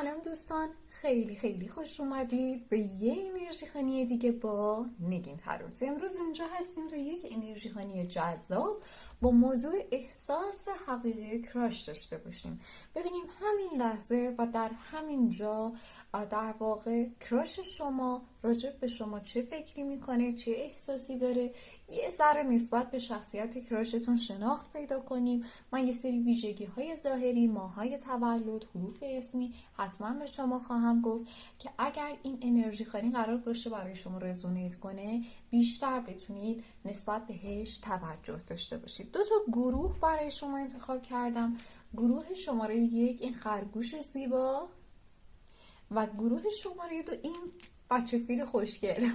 سلام دوستان، خیلی خیلی خوش اومدید به یه انرژی خانی دیگه با نگین تروت. امروز اینجا هستیم تا یک انرژی خانی جذاب با موضوع احساس حقیقی کراش داشته باشیم. ببینیم همین لحظه و در همین جا در واقع کراش شما راجع به شما چه فکری میکنه، چه احساسی داره. یه ذره نسبت به شخصیت کراشتون شناخت پیدا کنیم. من یه سری ویژگی های ظاهری، ماهای تولد، حروف اسمی حتما به شما خواهم گفت که اگر این انرژی خانی قرار باشه برای شما رزونیت کنه، بیشتر بتونید نسبت بهش توجه داشته باشید. دو تا گروه برای شما انتخاب کردم. گروه شماره 1 این خرگوش زیبا و گروه شماره 2 این بچه فیل خوشگل.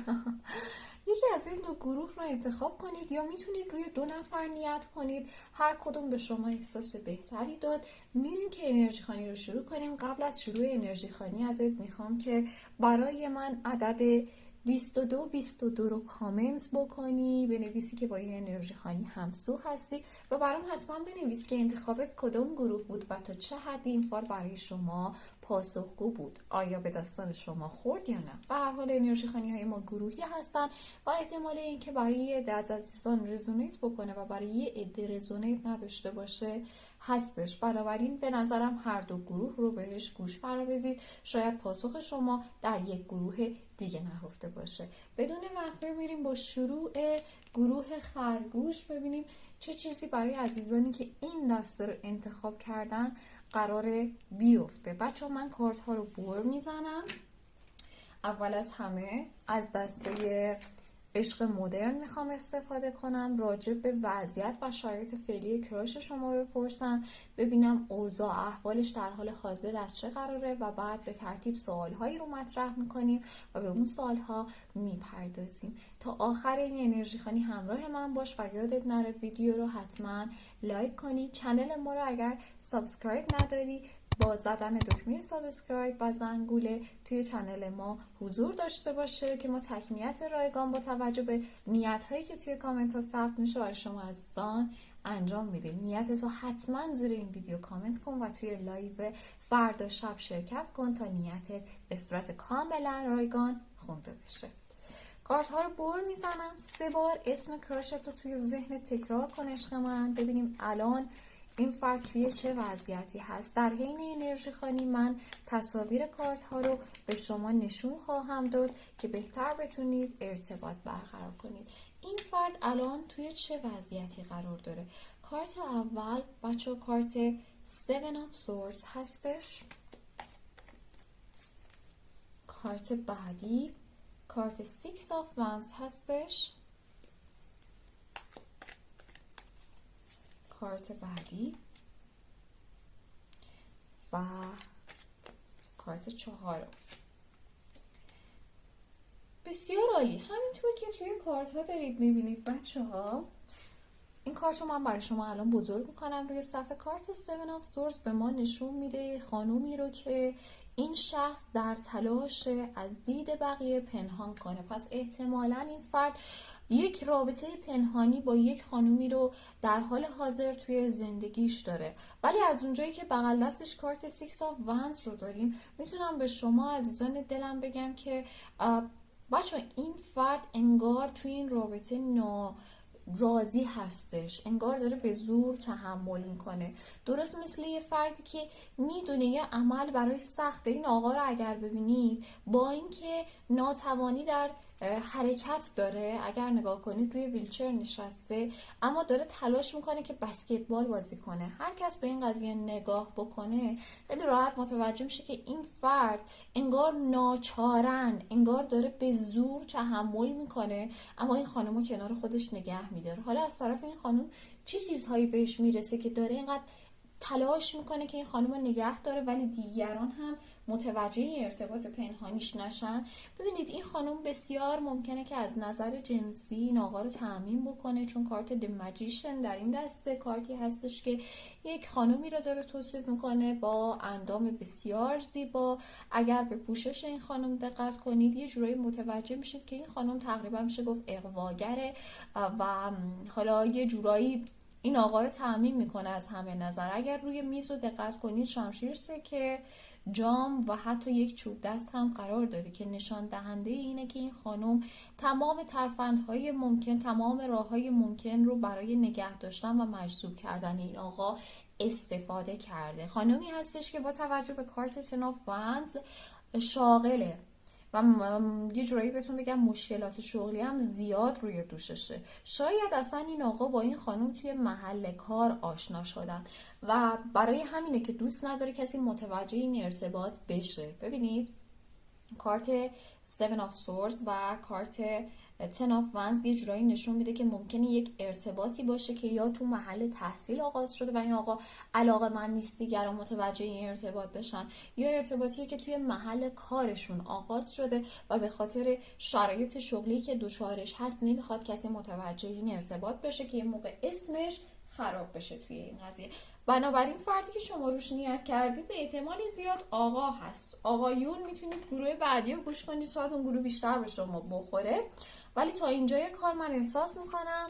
یکی از این دو گروه رو انتخاب کنید یا میتونید روی 2 نفر نیت کنید. هر کدوم به شما احساس بهتری داد. میریم که انرژی خوانی رو شروع کنیم. قبل از شروع انرژی خوانی ازت میخوام که برای من عدد 22 رو کامنت بکنی، بنویسی که با این انرژی خوانی همسو هستی و برام حتما بنویس که انتخابت کدوم گروه بود و تا چه حدی این فال برای شما پاسخگو بود. آیا به داستان شما خورد یا نه؟ به هر حال انرژی خوانی های ما گروهی هستن و احتمال این که برای یه عده از عزیزان رزونیت بکنه و برای یه عده رزونیت نداشته باشه هستش. بنابراین به نظرم هر دو گروه رو بهش گوش فرا بدید. شاید پاسخ شما در یک گروه دیگه نهفته باشه. بدون وقفه میریم با شروع گروه خرگوش. ببینیم چه چیزی برای عزیزانی که این دسته رو انتخاب کردن قراره بیفته. بچه ها من کارت ها رو بور میزنم. اول از همه از دسته عشق مدرن میخوام استفاده کنم. راجع به وضعیت و شرایط فعلی کراش شما بپرسم، ببینم اوضاع احوالش در حال حاضر از چه قراره و بعد به ترتیب سوالهایی رو مطرح میکنیم و به اون سوالها میپردازیم. تا آخر این انرژی خوانی همراه من باش و یادت نره ویدیو رو حتما لایک کنی. چنل ما رو اگر سابسکرایب نداری با زدن دکمه سابسکرایب و زنگوله توی چنل ما حضور داشته باشه که ما تکمیت رایگان با توجه به نیت هایی که توی کامنت ها ثبت میشه برای شما عزیزان انجام میدیم. نیت تو حتما زیر این ویدیو کامنت کن و توی لایو فردا شب شرکت کن تا نیتت به صورت کاملا رایگان خونده بشه. کارت ها رو بر میزنم. 3 بار اسم کراشت رو توی ذهن تکرار کن عشق من. ببینیم الان این فرد توی چه وضعیتی هست. در حین انرژی خوانی من تصاویر کارت ها رو به شما نشون خواهم داد که بهتر بتونید ارتباط برقرار کنید. این فرد الان توی چه وضعیتی قرار داره؟ کارت اول بچه کارت 7 of Swords هستش. کارت بعدی کارت 6 of Wands هستش. کارت بعدی و کارت 4. بسیار عالی. همینطور که توی کارت ها دارید میبینید بچه ها، این کارت رو من برای شما الان بزرگ میکنم روی صفحه. کارت 7 of Swords به ما نشون میده خانومی رو که این شخص در تلاش از دید بقیه پنهان کنه. پس احتمالاً این فرد یک رابطه پنهانی با یک خانومی رو در حال حاضر توی زندگیش داره. ولی از اونجایی که بغل دستش کارت 6 of Wands رو داریم، میتونم به شما عزیزان دلم بگم که بچه این فرد انگار توی این رابطه راضی هستش، انگار داره به زور تحمل میکنه. درست مثل یه فردی که میدونه یه عمل برای سخته. این آقا رو اگر ببینید با اینکه ناتوانی در حرکت داره، اگر نگاه کنید روی ویلچر نشسته، اما داره تلاش میکنه که بسکتبال بازی کنه. هر کس به این قضیه نگاه بکنه خیلی راحت متوجه میشه که این فرد انگار ناچارن، انگار داره به زور تحمل میکنه، اما این خانمو کنار خودش نگه میداره. حالا از طرف این خانم چه چیزهایی بهش میرسه که داره اینقدر تلاش میکنه که این خانم رو نگه داره ولی دیگران هم متوجه این ارتباط پنهانیش نشن. ببینید این خانم بسیار ممکنه که از نظر جنسی این آقا رو تأمین بکنه، چون کارت د ماجیشن در این دسته کارتی هستش که یک خانمی رو داره توصیف میکنه با اندام بسیار زیبا. اگر به پوشش این خانم دقت کنید یه جورایی متوجه میشید که این خانم تقریبا میشه گفت اغواگره و حالا یه جورایی این آقا رو تأمین میکنه از همه نظر. اگر روی میز رو دقت کنید شمشیر سکه، جام و حتی یک چوب دست هم قرار داره که نشان دهنده اینه که این خانم تمام ترفندهای ممکن، تمام راههای ممکن رو برای نگه داشتن و مجذوب کردن این آقا استفاده کرده. خانمی هستش که با توجه به کارت تن آف وندز شاغله و یه جورایی بهتون بگم مشکلات شغلی هم زیاد روی دوششه. شاید اصلا این آقا با این خانم توی محل کار آشنا شدن و برای همینه که دوست نداره کسی متوجه این ارتباط بشه. ببینید کارت 7 of Swords و کارت 10 of Wands یه جورایی نشون میده که ممکنه یک ارتباطی باشه که یا تو محل تحصیل آغاز شده و این آقا علاقه من نیست دیگران متوجه این ارتباط بشن، یا ارتباطی که توی محل کارشون آغاز شده و به خاطر شرایط شغلی که دچارش هست نمیخواد کسی متوجه این ارتباط بشه که یه موقع اسمش خراب بشه توی این قضیه. بنابراین فردی که شما روش نیت کردید به احتمال زیاد آقا هست. آقایون میتونید گروه بعدی رو گوش کنید، شاید اون گروه بیشتر به شما بخوره، ولی تا اینجای کار من احساس میکنم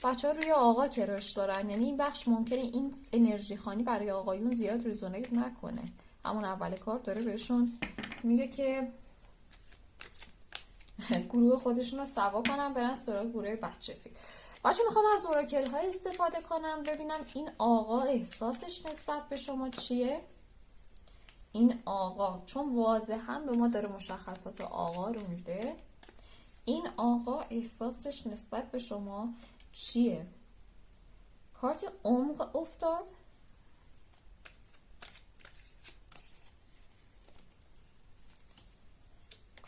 بچه ها روی آقا کرش دارن. یعنی این بخش ممکنه این انرژی خانی برای آقایون زیاد رزونیت نکنه. همون اول کار داره بهشون میگه که گروه خودشون رو سوا کنن برن سراغ گروه بچه فیل. بچه میخوام از اوراکل های استفاده کنم ببینم این آقا احساسش نسبت به شما چیه. این آقا چون واضحا به ما داره مشخصات آقا رو میده، این آقا احساسش نسبت به شما چیه؟ کارت عمق افتاد،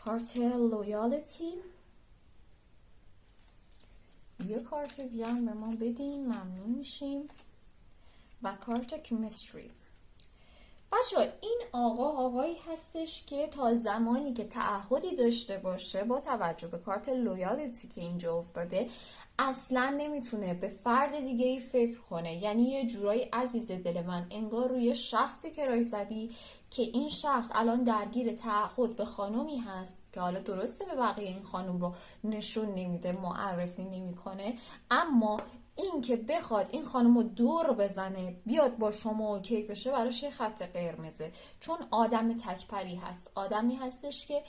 کارت لویالتی، یه کارت دیگه هم به ما بدین ممنون میشیم، و کارت کمیستری. بچه این آقایی هستش که تا زمانی که تعهدی داشته باشه با توجه به کارت لویالتی که اینجا افتاده اصلا نمیتونه به فرد دیگه ای فکر کنه. یعنی یه جورایی عزیز دل من انگار روی شخصی که رای زدی که این شخص الان درگیر تعهد به خانومی هست که حالا درسته به بقیه این خانوم رو نشون نمیده، معرفی نمیکنه، اما این که بخواد این خانم رو دور بزنه بیاد با شما اوکی بشه براش یه خط قرمزه. چون آدم تکپری هست، آدمی هستش که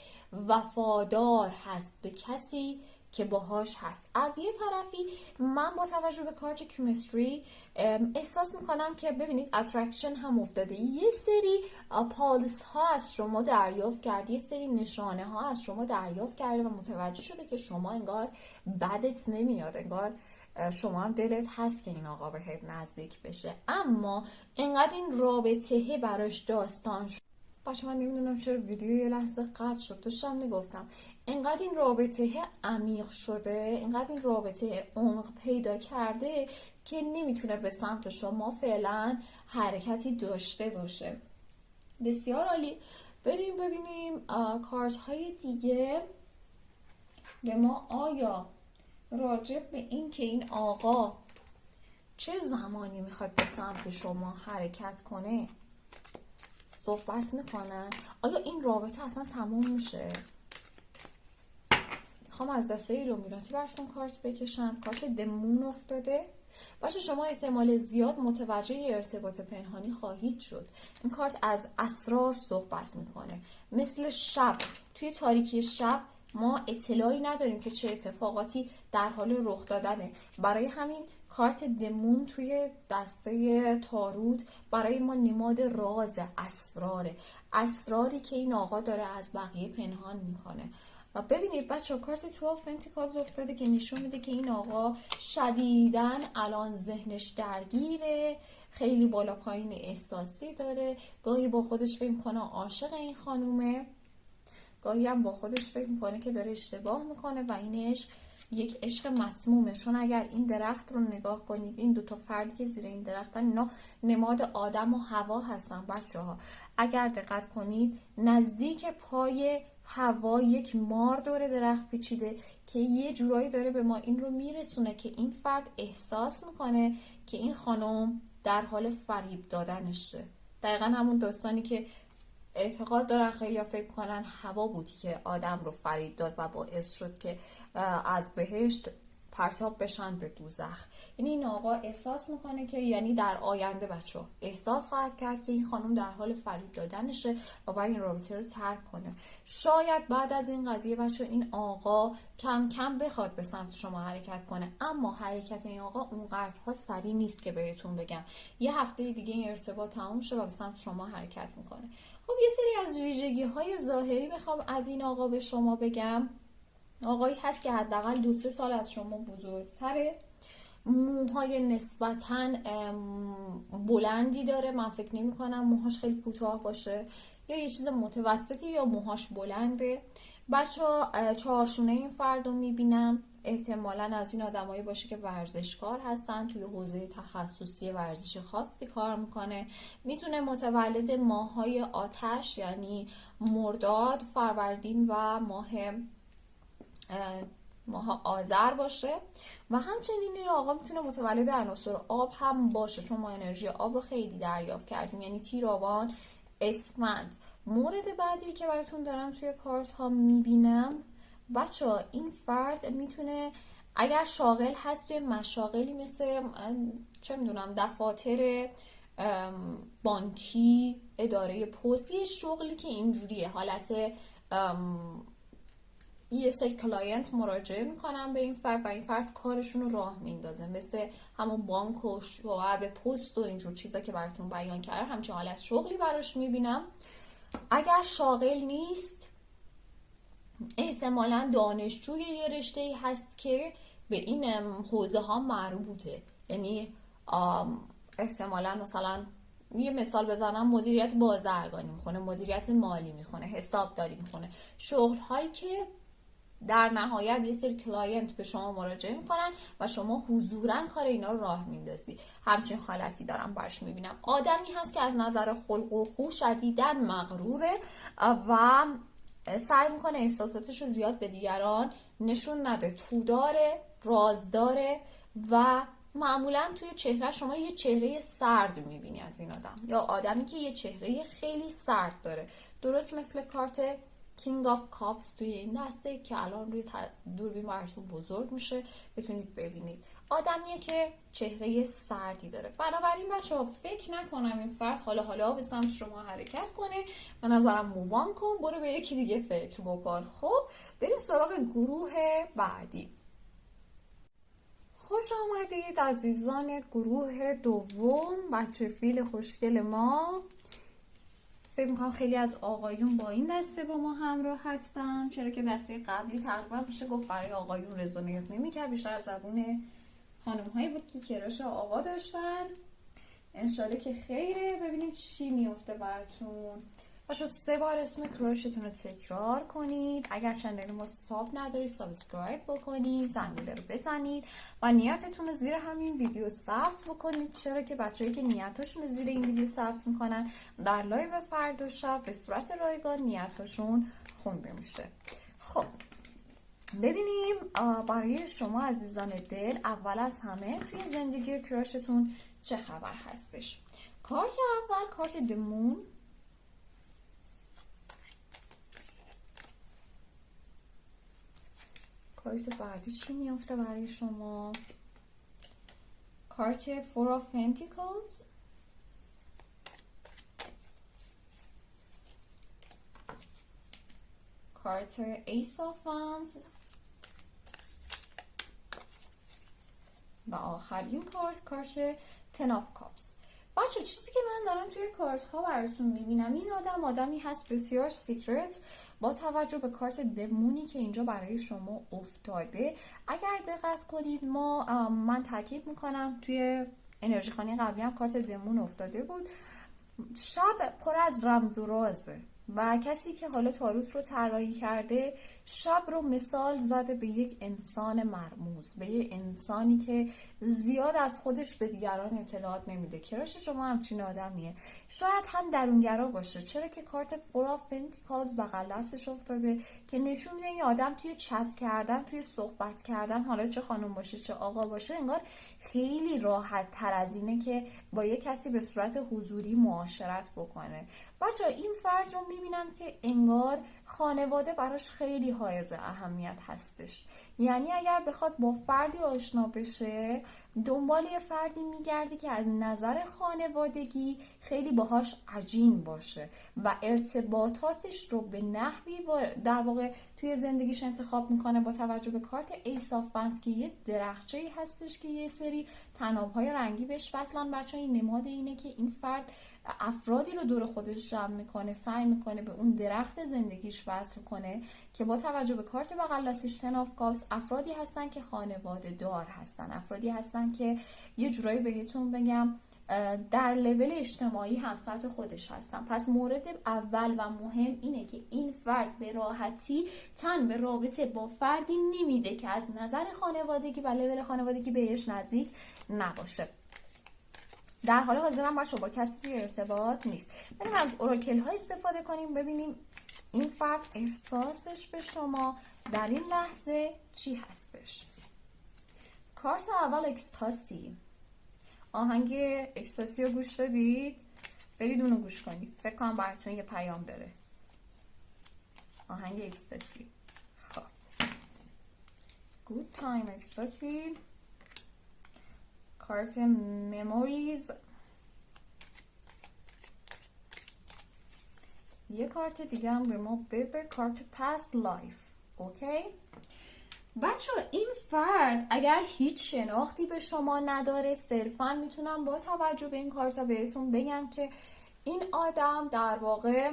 وفادار هست به کسی که باهاش هست. از یه طرفی من با توجه به کارت کمیستری احساس میکنم که ببینید اترکشن هم افتاده، یه سری پالس ها از شما دریافت کرده، یه سری نشانه ها از شما دریافت کرده و متوجه شده که شما انگار بدت نمیاد، انگار شما هم دلت هست که این آقا بهت نزدیک بشه، اما انقدر این رابطه براش داستان شد. باشه من نمیدونم چرا ویدیو یه لحظه قطع شد، داشتم میگفتم انقدر این رابطه عمیق شده، انقدر این رابطه عمق پیدا کرده که نمیتونه به سمت شما فعلا حرکتی داشته باشه. بسیار عالی. بریم ببینیم کارت های دیگه به ما آیا راجع به این که این آقا چه زمانی میخواد به سمت شما حرکت کنه صحبت میکنن. آیا این رابطه اصلا تموم میشه؟ میخوام از دسته ایلومیناتی براتون کارت بکشم. کارت دمون افتاده. باشه شما احتمال زیاد متوجه ارتباط پنهانی خواهید شد. این کارت از اسرار صحبت میکنه. مثل شب، توی تاریکی شب ما اطلاعی نداریم که چه اتفاقاتی در حال رخ دادنه. برای همین کارت دمون توی دسته تاروت برای ما نماد راز، اسراره، اسراری که این آقا داره از بقیه پنهان میکنه. و ببینید بچه کارت تو فنتیکاز افتاده که نشون میده که این آقا شدیداً الان ذهنش درگیره، خیلی بالا پایین احساسی داره، گاهی با خودش فکر میکنه عاشق این خانومه، گاهی هم با خودش فکر میکنه که داره اشتباه میکنه و این عشق یک عشق مسمومه. چون اگر این درخت رو نگاه کنید، این دوتا فردی که زیر این درختن اینا نماد آدم و هوا هستن بچه ها. اگر دقت کنید نزدیک پای هوا یک مار دور درخت پیچیده که یه جورایی داره به ما این رو میرسونه که این فرد احساس میکنه که این خانم در حال فریب دادنشه. دقیقا همون داستانی که اعتقاد دارن خیلی فکر کنن هوا بود که آدم رو فریب داد و باعث شد که از بهشت پرتاب بشن به دوزخ. یعنی این آقا احساس میکنه که، یعنی در آینده بچه احساس خواهد کرد که این خانم در حال فریب دادنشه و باید این رابطه رو ترک کنه. شاید بعد از این قضیه بچه این آقا کم کم بخواد به سمت شما حرکت کنه، اما حرکت این آقا اونقدرها سریع نیست که بهتون بگم یه هفته دیگه این ارتباط تموم شه و به سمت شما حرکت میکنه. خب یه سری از ویژگی های ظاهری بخوام از این آقا به شما بگم. آقایی هست که حداقل 2-3 سال از شما بزرگتره، موهای نسبتاً بلندی داره، من فکر نمی کنم موهاش خیلی کوتاه باشه، یا یه چیز متوسطی یا موهاش بلنده. بچه ها چهارشونه این فرد رو میبینم، احتمالاً از این آدمایی باشه که ورزشکار هستن، توی حوزه تخصصی ورزش خاصی کار میکنه. میتونه متولد ماهای آتش یعنی مرداد، فروردین و ماه آذر باشه و همچنین این آقا میتونه متولد عناصر آب هم باشه، چون ما انرژی آب رو خیلی دریافت کردیم، یعنی تیر، آبان، اسفند. مورد بعدی که براتون دارم توی کارت ها میبینم بچه ها، این فرد میتونه اگر شاغل هست توی مشاغلی مثل چه میدونم دفاتر بانکی، اداره پست، یه شغلی که اینجوریه، حالت یه سری کلاینت مراجعه میکنن به این فرد و این فرد کارشون رو راه میندازه، مثل همون بانک و شعب پست و اینجور چیزا که براتون بیان کردم، همچین حالت شغلی براش میبینم. اگر شاغل نیست احتمالاً دانشجوی یه رشته‌ای هست که به این حوزه ها مربوطه، یعنی احتمالاً مثلا یه مثال بزنم مدیریت بازرگانی میخونه، مدیریت مالی میخونه، حسابداری میخونه، شغل هایی که در نهایت یه سری کلاینت به شما مراجعه میکنن و شما حضوراً کار اینا رو راه میندازی. همچین حالتی دارم برش میبینم. آدمی هست که از نظر خلق و خو شدیداً مغروره و سعی میکنه احساساتش رو زیاد به دیگران نشون نده، توداره، رازداره و معمولا توی چهره شما یه چهره سرد میبینی از این آدم، یا آدمی که یه چهره خیلی سرد داره، درست مثل کارت King of Cups توی این دسته که الان روی دوربین براتون بزرگ میشه بتونید ببینید. آدمیه که چهره سردی داره. بنابراین بچه‌ها فکر نکنم این فرد حالا به سمت شما حرکت کنه. به نظرم مووان کن، برو به یکی دیگه فکر بکن. خب بریم سراغ گروه بعدی. خوش آمدید عزیزان گروه دوم، بچه فیل خوشگل ما. فکر میکنم خیلی از آقایون با این دسته با ما همراه هستن، چرا که دسته قبلی تقریبا میشه گفت برای آقایون رزونیت نمی‌کرد، بیشتر زبون خانم‌هایی بود که کراش آقا داشتن. انشالله که خیره. ببینیم چی میفته براتون. باشو 3 بار اسم کراشتون رو تکرار کنید. اگر چنل ما ساب ندارید سابسکرایب بکنید، زنگوله رو بزنید و نیتتون رو زیر همین ویدیو ثبت بکنید، چرا که بچه‌ای که نیتاشون رو زیر این ویدیو ثبت میکنن در لایو فردا و شب به صورت رایگان نیتاشون خونده میشه. خب ببینیم برای شما عزیزان دل اول از همه توی زندگی کراشتون چه خبر هستش. کارت اول کارت دمون، کارت بعدی چی میافته برای شما؟ کارت Four of Pentacles، کارت Ace of Wands و آخرین کارت Ten of Cups. بچه چیزی که من دارم توی کارت ها براتون میبینم، این آدمی هست بسیار سیکرت. با توجه به کارت دمونی که اینجا برای شما افتاده، اگر دقت کنید من تاکید میکنم توی انرژی خانی قبلی هم کارت دمون افتاده بود. شب پر از رمز و رازه و کسی که حالا تاروت رو طراحی کرده شب رو مثال زده به یک انسان مرموز، به یک انسانی که زیاد از خودش به دیگران اطلاعات نمیده. کراش شما همچین آدمیه. شاید هم درونگرا باشه، چرا که کارت فور آف پنتیکلز بغل دستش افتاده که نشون میده این آدم توی چت کردن، توی صحبت کردن، حالا چه خانم باشه چه آقا باشه، انگار خیلی راحت تر از اینه که با یه کسی به صورت حضوری معاشرت بکنه. بچه این فرد رو میبینم که انگار خانواده براش خیلی حائز اهمیت هستش. یعنی اگر بخواد با فردی آشنا بشه، دنبال یه فردی میگردی که از نظر خانوادگی خیلی باهاش عجین باشه و ارتباطاتش رو به نحوی در واقع توی زندگیش انتخاب میکنه با توجه به کارت ایس آف وندز که یه درخچه‌ای هستش که یه سری طناب‌های رنگی بهش وصلن. بچه‌ها این نماد اینه که این فرد افرادی رو دور خودش جمع میکنه، سعی میکنه به اون درخت زندگیش وصل کنه که با توجه به کارت بغل دستش تن آف کاپس افرادی هستن که خانواده دار هستن، افرادی هستن که یه جورایی بهتون بگم در لول اجتماعی هم سطح خودش هستن. پس مورد اول و مهم اینه که این فرد به راحتی تن به رابطه با فردی نمیده که از نظر خانوادگی و لول خانوادگی بهش نزدیک نباشه. در حال حاضر هم باشه با کسی توی ارتباط نیست. بریم از اوراکل ها استفاده کنیم ببینیم این فرد احساسش به شما در این لحظه چی هستش. کارت اول اکستاسی. آهنگ اکستاسی رو گوش دادید؟ برید اونو گوش کنید، فکر کنم براتون یه پیام داره. آهنگ اکستاسی. خب گود تایم اکستاسی. کارت مموریز. یه کارت دیگه هم به ما بده، کارت پست لایف. اوکی بچه این فرد اگر هیچ شناختی به شما نداره، صرفا میتونم با توجه به این کارتا بهتون بگم که این آدم در واقع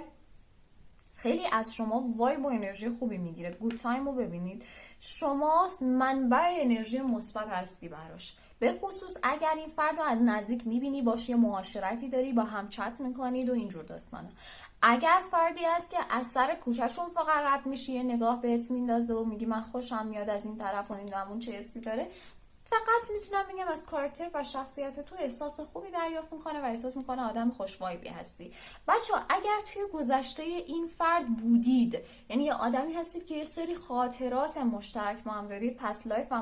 خیلی از شما وایب و انرژی خوبی میگیره. گود تایم رو ببینید، شما منبع انرژی مثبت هستی براش، به خصوص اگر این فرد رو از نزدیک میبینی، باش یه معاشرتی داری، با هم چت میکنید و اینجور داستانا. اگر فردی هست که از سر کوچهشون فقط رد میشی، یه نگاه بهت میندازه و میگی من خوشم میاد از این طرف و نمیدونم چه حسی داره، فقط میتونم بگم از کاراکتر و شخصیت تو احساس خوبی دریافت میکنه و احساس میکنه آدم خوش وایبی هستی. بچه‌ها اگر توی گذشته این فرد بودید، یعنی یه آدمی هستید که یه سری خاطرات مشترک با هم دارید، پس لایف و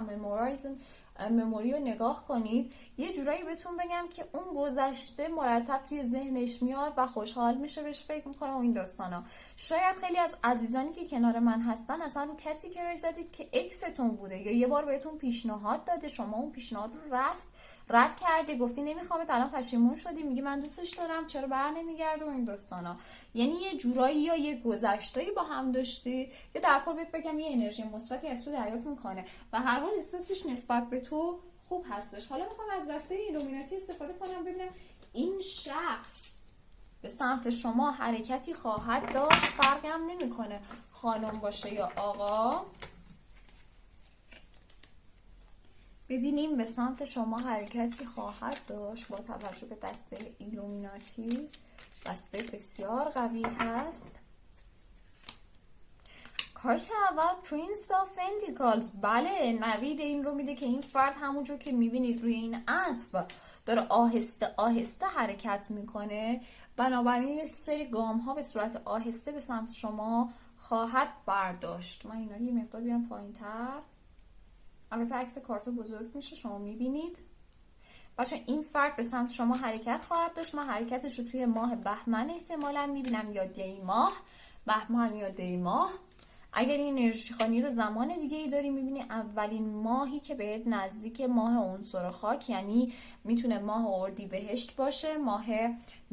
مموری رو نگاه کنید، یه جورایی بهتون بگم که اون گذشته مرتب توی ذهنش میاد و خوشحال میشه، بهش فکر میکنه و این داستانا. شاید خیلی از عزیزانی که کنار من هستن اصلا رو کسی که رای زدید که اکستون بوده یا یه بار بهتون پیشنهاد داده، شما اون پیشنهاد رو رد کردی، گفتی نمیخوام، الان پشیمون شدی، میگی من دوستش دارم چرا بر نمیگرده و این داستانا. یعنی یه جورایی یا یه گذشته‌ای با هم داشتی یا در کل بهت بگم یه انرژی مثبتی از تو دریافت میکنه و هر حال احساسش نسبت به تو خوب هستش. حالا میخوام از دسته ایلومیناتی استفاده کنم ببینم این شخص به سمت شما حرکتی خواهد داشت، فرقی هم نمیکنه خانم باشه یا آقا. ببینیم به سمت شما حرکتی خواهد داشت با توجه به دسته ایلومیناتی. دسته بسیار قوی هست. کارت اول پرنس آف پنتیکلز. بله نوید این رو میده که این فرد همونجور که میبینید روی این اسب داره آهسته آهسته حرکت میکنه، بنابراین یک سری گام ها به صورت آهسته به سمت شما خواهد برداشت. من اینا رو یه مقدار بیارم پایین تر. البته عکس کارت بزرگ میشه شما میبینید. بچه این فرد به سمت شما حرکت خواهد داشت. من حرکتش رو توی ماه بهمن احتمالا میبینم یا دی ماه، بهمن یا دی ماه. اگر این انرژی خانی رو زمان دیگه ای داری میبینی اولین ماهی که بهت نزدیک ماه عنصر خاک، یعنی میتونه ماه اردیبهشت باشه، ماه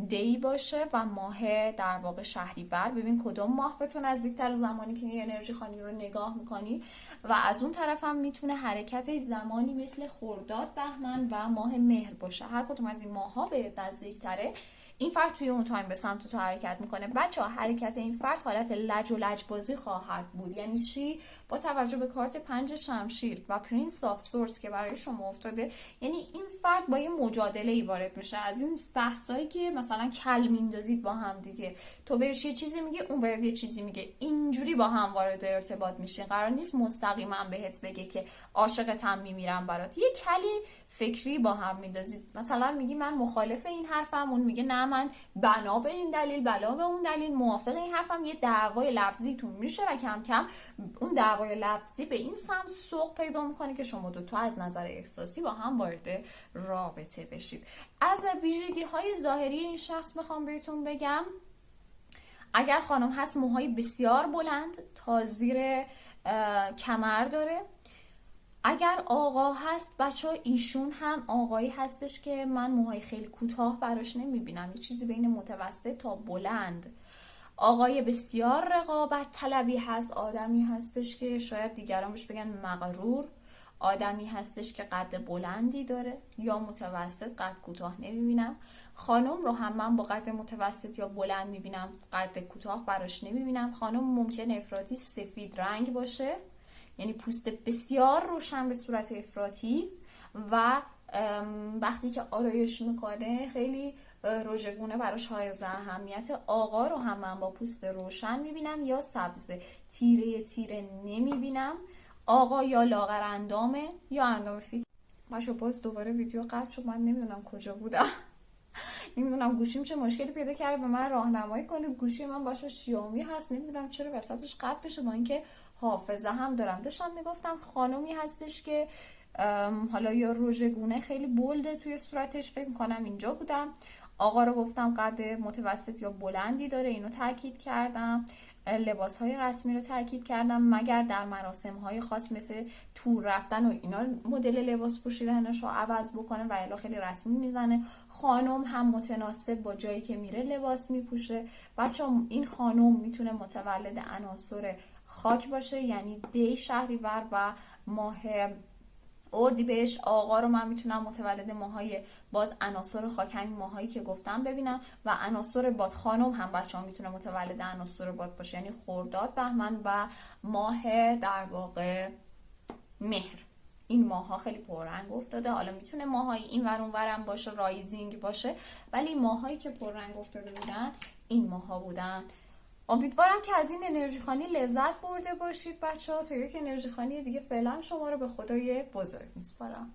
دی باشه و ماه در واقع شهریور. ببین کدوم ماه به تو نزدیکتر زمانی که این انرژی خانی رو نگاه میکنی. و از اون طرف هم میتونه حرکت زمانی مثل خرداد، بهمن و ماه مهر باشه. هر کدوم از این ماه ها بهت نزدیکتره. این فرد توی اون تایم به سمت تو حرکت میکنه. بچه ها حرکت این فرد حالت لج و لجبازی خواهد بود. یعنی چی؟ با توجه به کارت 5 شمشیر و پرنس آف سورس که برای شما افتاده، یعنی این فرد با یه مجادله ای وارد میشه. از این بحثایی که مثلا کل میندازید با هم دیگه، تو بهش یه چیزی میگه اون بهت یه چیزی میگه، اینجوری با هم وارد ارتباط میشه. قرار نیست مستقیما بهت بگه که عاشقتم میمیرم برات. یه کلی فکری با هم میندازید. مثلا میگی من مخالف این حرفم، اون میگه نه من بنا به این دلیل بنا به اون دلیل موافق این حرفم، یه دعوای لفظیتون میشه و کم کم اون دعوای لفظی به این سمت سوق پیدا میکنه که شما دوتا از نظر احساسی با هم وارد رابطه بشید. از ویژگی های ظاهری این شخص میخوام بهتون بگم، اگر خانم هست موهای بسیار بلند تا زیر کمر داره. اگر آقا هست بچه ها، ایشون هم آقایی هستش که من موهای خیلی کوتاه براش نمیبینم، یه چیزی بین متوسط تا بلند. آقای بسیار رقابت طلبی هست، آدمی هستش که شاید دیگران بهش بگن مغرور، آدمی هستش که قد بلندی داره یا متوسط، قد کوتاه نمیبینم. خانم رو هم من با قد متوسط یا بلند میبینم، قد کوتاه براش نمیبینم. خانم ممکنه افراطی سفید رنگ باشه، یعنی پوست بسیار روشن به صورت افراطی، و وقتی که آرایش میکنه خیلی رژگونه براش حائز اهمیت. آقا رو هم من با پوست روشن میبینم یا سبز تیره نمیبینم. آقا یا لاغر اندامه یا اندام فیت. باشه باز دوباره ویدیو قطع شد، من نمیدونم کجا بودم. نمیدونم گوشیم چه مشکلی پیدا کرده، به من راهنمایی کنه. گوشی من باشه شیائومی هست، نمیدونم چرا وسطش قطع بشه، با اینکه حافظه هم دارم. داشتم میگفتم خانومی هستش که حالا یا رژگونه خیلی بولده توی صورتش، فکر میکنم اینجا بودم. آقا رو گفتم قد متوسط یا بلندی داره، اینو تاکید کردم. لباس های رسمی رو تاکید کردم، مگر در مراسم های خاص مثل تور رفتن و اینا مدل لباس پوشیدنش رو عوض بکنه و الا خیلی رسمی میزنه. خانم هم متناسب با جایی که میره لباس میپوشه. بچه این خانم میتونه متولد عناصر خاک باشه، یعنی دی شهریور و ماه اردیبهشت. آقا رو من میتونم متولد ماهای باز عناصر خاک، همین ماهایی که گفتم ببینم، و عناصر باد. خانم هم بچه‌ها میتونه متولد عناصر باد باشه، یعنی خرداد، بهمن و ماه در واقع مهر. این ماها خیلی پررنگ افتاده. حالا میتونه ماهای این ور اون ورم باشه، رایزینگ باشه، ولی ماهایی که پررنگ افتاده بودن این ماها بودن. امیدوارم که از این انرژی خوانی لذت برده باشید بچه ها. تا یک انرژی خوانی دیگه فعلا شما رو به خدای بزرگ میسپارم.